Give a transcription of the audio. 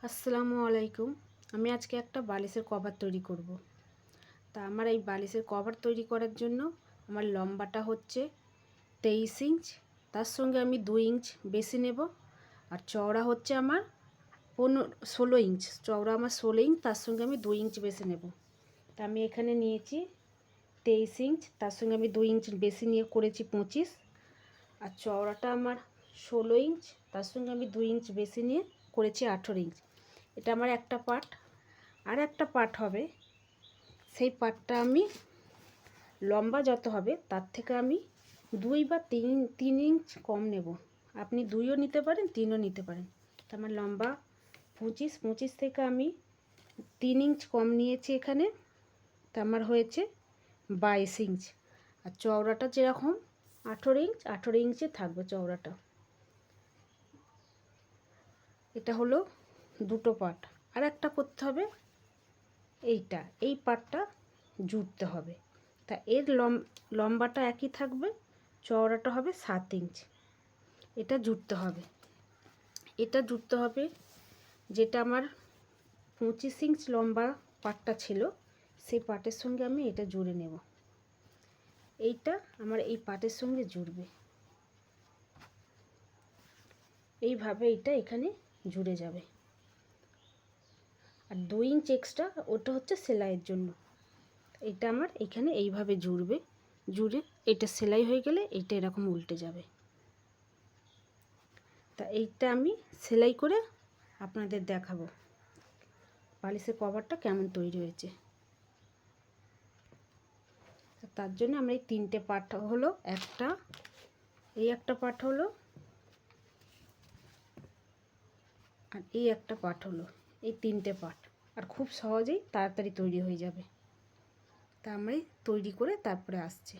আসসালামু আলাইকুম। আমি আজকে একটা বালিশের কভার তৈরি করব। তা আমার এই বালিশের কভার তৈরি করার জন্য আমার লম্বাটা হচ্ছে 23 ইঞ্চ, তার সঙ্গে আমি 2 ইঞ্চ বেশি নেব। আর চওড়া হচ্ছে আমার 16 ইঞ্চ, চওড়া আমার 16 ইঞ্চ, তার সঙ্গে আমি 2 ইঞ্চ বেশি নেব। তা আমি এখানে নিয়েছি 23 ইঞ্চ, তার সঙ্গে আমি 2 ইঞ্চ বেশি নিয়ে করেছি 25। আর চওড়াটা আমার 16 ইঞ্চ, তার সঙ্গে আমি 2 ইঞ্চ বেশি নিয়ে করেছি 18 ইঞ্চ। এটা আমার একটা পার্ট। আর একটা পার্ট হবে, সেই পার্টটা আমি লম্বা যত হবে তার থেকে আমি 2 বা 3 ইঞ্চ কম নেব। আপনি 2ও নিতে পারেন, 3ও নিতে পারেন। তো আমার লম্বা 25 থেকে আমি 3 ইঞ্চ কম নিয়েছি এখানে, তা আমার হয়েছে 22 ইঞ্চ। আর চওড়াটা যেরকম 18 ইঞ্চে থাকবে চওড়াটা। এটা হলো দুটো পার্ট। আর একটা করতে হবে, এই পার্টটা জুড়তে হবে। তা এর লম্বাটা একই থাকবে, চওড়াটা হবে 7 ইঞ্চ। এটা জুড়তে হবে। যেটা আমার 25 ইঞ্চ লম্বা পার্টটা ছিল, সেই পার্টের সঙ্গে আমি এটা জুড়ে নেব। এইটা আমার এই পার্টের সঙ্গে জুড়বে, এইভাবে এটা এখানে জুড়ে যাবে। আর 2 ইঞ্চ এক্সট্রা ওটা হচ্ছে সেলাইয়ের জন্য। এটা আমার এখানে এইভাবে জুড়ে এটা সেলাই হয়ে গেলে এইটা এরকম উল্টে যাবে। তা এইটা আমি সেলাই করে আপনাদের দেখাবো বালিশের কভারটা কেমন তৈরি হয়েছে। তার জন্য আমরা এই 3টে পার্ট হলো, একটা পার্ট হলো, আর এই একটা পার্ট হলো, এই 3টে পার্ট। আর খুব সহজেই তাড়াতাড়ি তৈরি হয়ে যাবে। তা আমরা তৈরি করে তারপরে আসছি।